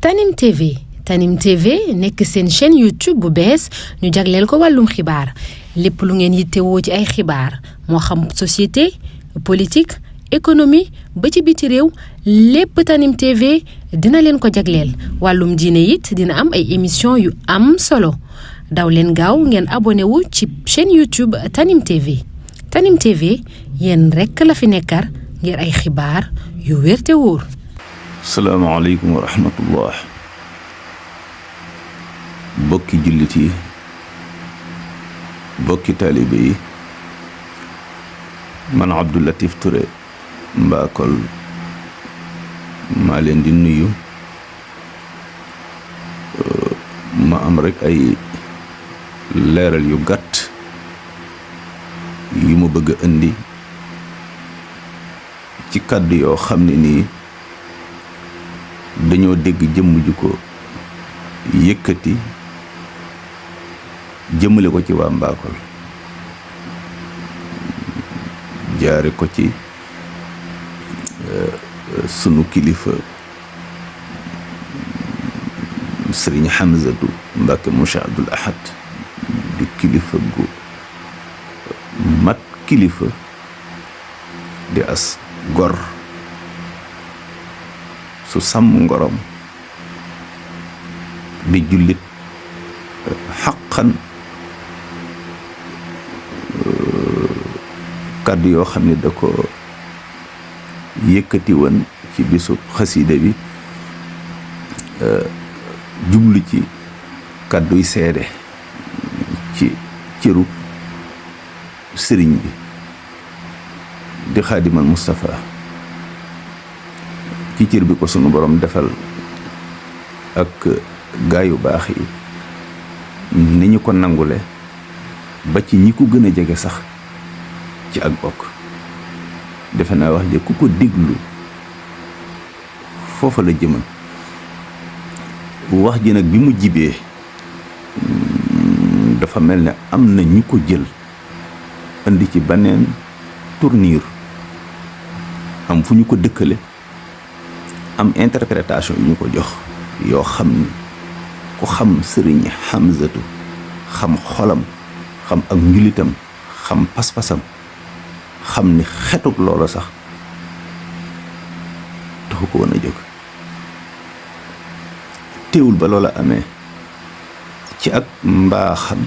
Tanim TV Tanim TV nekk seen chaîne YouTube bu bees ñu jagleel ko wàllum xibaar lépp lu ngeen yittewoo ci ay xibaar moo xam société politique économie ba ci biti réew lépp Tanim TV dina leen ko jagleel wàllum diine it dina am ay émission yu am solo daw leen gaaw ngeen abonné wu ci chaîne YouTube Tanim TV Tanim TV yéen rekk la fi nekkar ngir ay xibaar yu wér te wóor. salaamaaleykum wa rahmatullah bokki jullit yi bokki taalibe yi man Abdou Latif Touré Mbakol maa leen di nuyu ma am rek ay leeral yu gàtt yu ma bëgg a indi ci kàddu yoo xam ne nii dañoo dégg jëmm ju ko yëkkati jëmale ko ci waa Mbakol jaare ko ci sunu kilifa Sëriñ Hamzatu Mbàkke mu Cheikh Abdul Ahad di kilifa gu mat kilifa di as gor su sàmm ngorom di jullit xaqan kàddu yoo xam ne da ko yëkkati woon ci bisu xasida bi jublu ci kàdduy seede ci cëru sëriñ bi di xaadimal Mustafa ci cër bi ko sunu borom defal ak gaayu baax yi ni ñu ko nangule ba ci ñi ko gën a jege sax ci ak bokk defe naa wax je ku ko déglu foofa la jëmal wax ji nag bi mu jibee dafa mel ne am na ñu ko jël indi ci beneen tournure am fu ñu ko dëkkale am interprétation yu ñu ko jox yoo xam ni ku xam Sëriñ Hamzatu xam xolam xam ak njulitam xam pas-pasam xam ni xetuk loola sax taxu ko woon a jóg teewul ba loola amee ci ak mbaaxam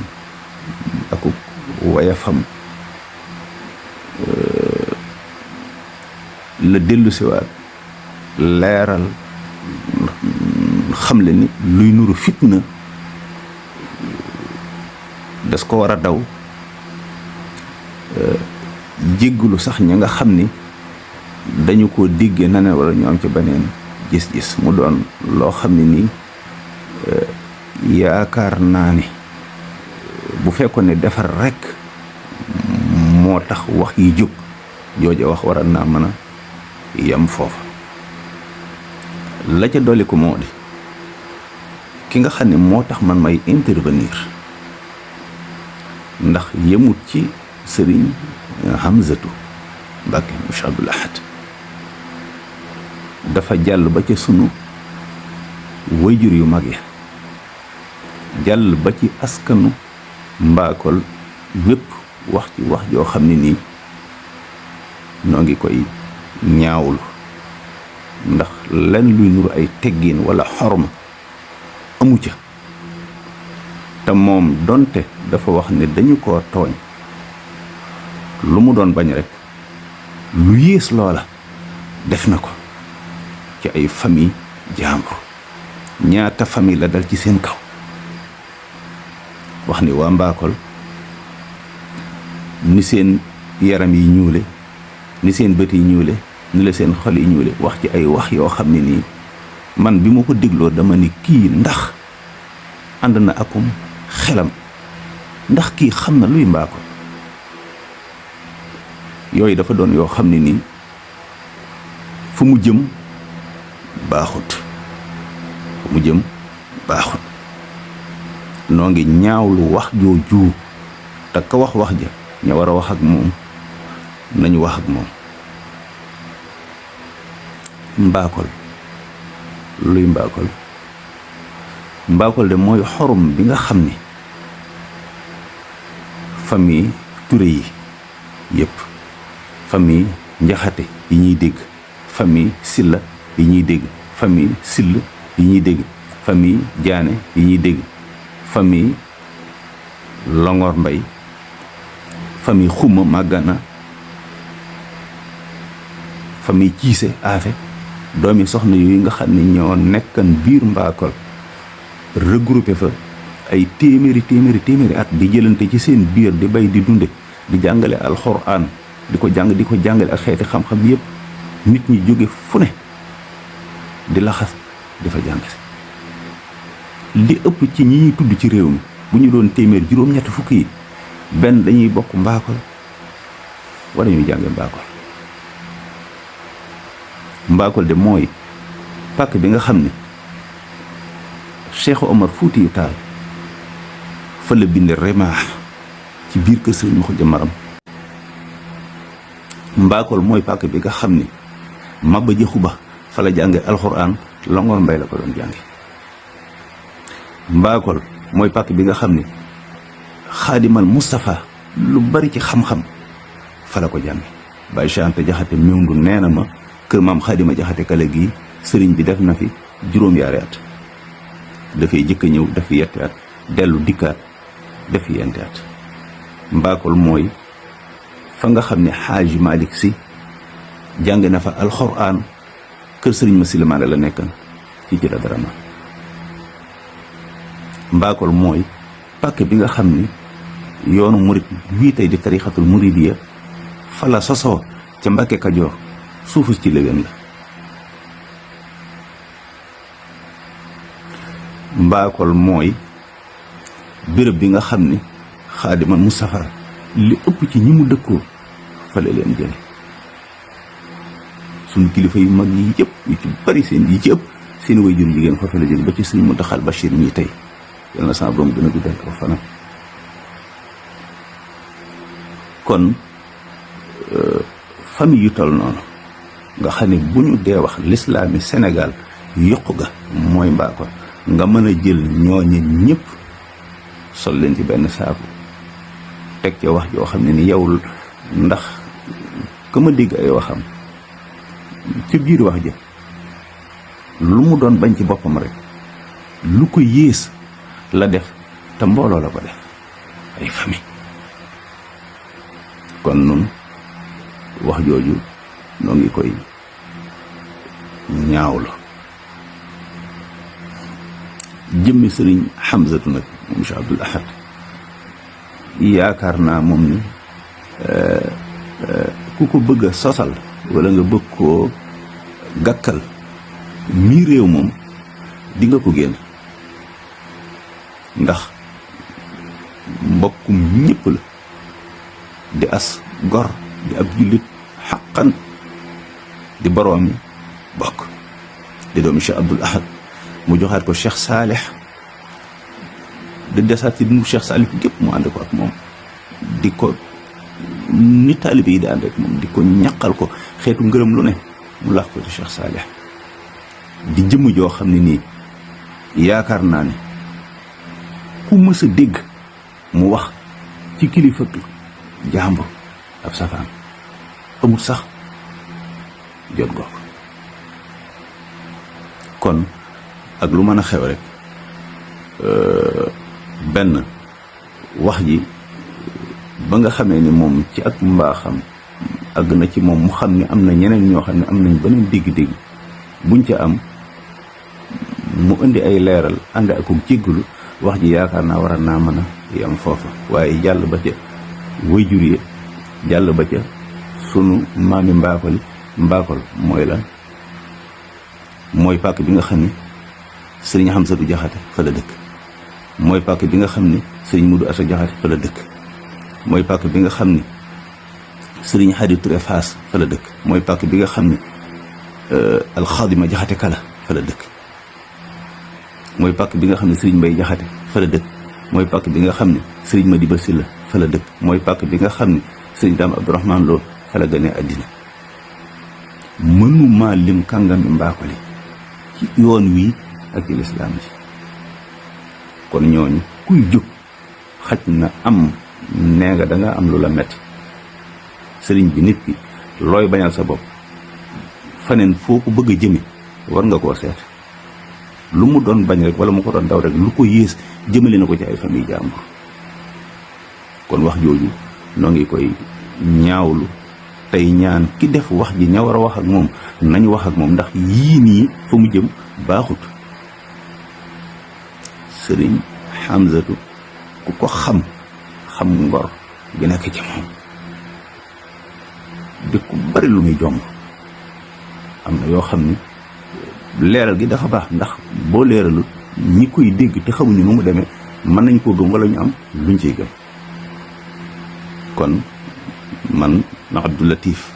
ak wayafam la dellu siwaat leeral xam le ni luy nuru fitna das ko war a daw jéggulu sax ña nga xam ni dañu ko déggee na ne wala ñu am ci beneen gis-gis mu doon loo xam ne nii yaakaar naa ni bu fekkoon ne defar rekk moo tax wax yi jóg jooja wax waral naa mën a yam foofa la ca dolli ko moo di ki nga xam ne moo tax man may intervenir ndax yemut ci Sëriñ Hamzatu Mbàkke mu Cheikh Abdul Ahad dafa jàll ba ca sunu wayjur yu mag ya jàll ba ci askanu Mbakol wépp wax ci wax joo xam ne nii noo ngi koy ñaawlu ndax lenn luy nuru ay teggiin wala xorma amu ca te moom donte dafa wax ne dañu ko tooñ lu mu doon bañ rek lu yées loola def na ko ci ay famille jàmbur ñaata famille la dal ci seen kaw wax ni waa Mbakol ni seen yaram yi ñuule ni seen bët yi ñuule ni la seen xol yi ñuule wax ci ay wax yoo xam ne nii man bi ma ko dégloo dama ni kii ndax ànd na akum xelam ndax kii xam na luy Mbakol yooyu dafa doon yoo xam ne nii fu mu jëm baaxut fu mu jëm baaxut noo ngi ñaawlu wax jooju te ka wax ja ña war a wax ak moom nañu wax ak moom Mbakol luy Mbakol Mbakol de mooy xorom bi nga xam ni famille Touré yi yëpp, famille Njaxate yi ñuy dégg, famille Silla yi ñuy dégg, famille Sill yi ñuy dégg, famille Jaane yi ñuy dégg, famille Longor Mbay, famille Xuma Màggana, famille Ciise Afe, doomi soxna yooyu nga xam ne ñoo nekkan biir Mbakol regroupé fa ay téeméeri at di jëlante ci seen biir di bay di dunde di jàngale alxuraan di ko jàngale ak xeeti xam-xam yépp, nit ñi jóge fu ne di laxas di fa jàng si. li ëpp ci ñi ñuy tudd ci réew mi bu ñu doon téeméer juróom-ñetti fukk yi benn dañuy bokk Mbakol wala ñuy jànge Mbakol de mooy pàkk bi nga xam ne Cheikh Omar Foutiyou Tall fa la bind Rimaax ci biir kër Sëriñ Maxuja Maram. Mbakol mooy pàkk bi nga xam ni Maba Jaxu Ba fa la jànge alxuraan, Longor Mbay la ko doon jànge. Mbakol mooy pàkk bi nga xam ni Xaadimal Moustapha lu bari ci xam-xam fa la ko jànge. Baye Cheikh Anta Jaxate Mewndu nee na ma kër maam Xaadima Jaxate Kala gi sëriñ bi def na fi juróom-yaari at, dafay jëkk a ñëw def fi yetti at, dellu dikkaat def fi yenti at. Mbakol mooy fa nga xam ne Xaaji Malik Si jàng na fa alxuraan, kër sëriñ ma silimaane la nekkan ci jëla darama. Mbakol mooy pàkk bi nga xam ni yoonu murit wii tey di tarixatul muridiya fa la sosoo ca Mbàkke Kajoor, suufu ci lëgën la. Mbakol mooy béréb bi nga xam ni Xaadimal Mustafa li ëpp ci ñi mu dëkkoo fa la leen jële. suñu kilifa yu mag yi yëpp yu ci bari yi ci ëpp seen waajur jigéen fa la jóge ba ci Sëriñ Muntaxal Bachir ñi tey yal na sama borom gën a guddal ko fanam. kon famille yu toll noonu nga xam ne bu ñu dee wax lislaami Sénégal yokku ga mooy Mbakol, nga mën a jël ñooñu ñëpp sol leen ci benn saaku teg ca wax joo xam ne ni yow ndax ka ma dégg ay waxam ci biir wax ja lu mu doon bañ ci boppam rek lu ko yées la def te mbooloo la ko def, ay famille. kon nun wax jooju noo ngi koy ñaawlu. jëmmi sëriñ Hamzatu nag moom Cheikh Abdoul Ahad yaakaar naa moom ni ku ko bëgg a sosal wala nga bëgg koo gàkkal mii réew moom di nga ko génn, ndax mbokkum ñëpp la, di as gor, di ab jullit xaqan, di boroomi bokk, di doomi Cheikh Abdoul Ahad mu joxaat ko Cheikh Saalih, di desaat ci dundu Cheikh Saalih gépp mu ànd ko ak moom, di ko ni taalibe yi di ànd ak moom, di ko ñaqal ko xeetu ngërëm lu ne mu lax ko ci Cheikh Saalih. di jëmm joo xam ne nii yaakaar naa ne ku mës a dégg mu wax ci kilifa jàmbur ab safaan amul sax jot goog. kon ak lu mën a xew rek benn wax ji ba nga xamee ni moom ci ak mbaaxam àgg na ci moom mu xam ne am na ñeneen ñoo xam ne am nañ beneen dégg-dégg buñ ca am mu indi ay leeral ànd ak jéggalu, wax ji yaakaar naa war naa mën a yam foofa, waaye jàll ba ca waajur yi, jàll ba ca sunu maami Mbakol mooy lan, mooy pàkk bi nga xam ne sëriñ Hamsatu Jaxate fa la dëkk, mooy pàkk bi nga xam ne sëriñ Mudu Asa Jaxate fa la dëkk, mooy pàkk bi nga xam ne sëriñ Xadi Ture Faas fa la dëkk, mooy pàkk bi nga xam ne Alxaadima Jaxate Kala fa la dëkk, mooy pàkk bi nga xam ne sëriñ Mbay Jaxate fa la dëkk, mooy pàkk bi nga xam ne sëriñ Madiba Silla fa la dëkk, mooy pàkk bi nga xam ne sëriñ Daam Abdourahmane Lo fa la gënee àddina. mënuma lim kàngami Mbakol ci yoon wi ak ci lislaam ji kon ñooñu kuy jóg xaj na am nee nga da nga am lu la metti sëriñ bi nit ki looy bañal sa bopp faneen foo ko bëgg a jëme war nga koo seet lu mu doon bañ rek wala mu ko doon daw rek lu ko yées jëmale na ko ci ay famille jàmbur kon wax jooju noo ngi koy ñaawlu tey ñaan ki def wax ji ña war a wax ak moom nañu wax ak moom ndax yii nii fa mu jëm baaxut sëriñ Hamzatu ku ko xam ngor gi nekk ci moom di ku bari lu muy jomb am na yoo xam ni leeral gi dafa baax ndax boo leeralu ñi koy dégg te xamuñu nu mu demee mën nañ koo gëm wala ñu am luñ ciy gëm kon man Abdou Latif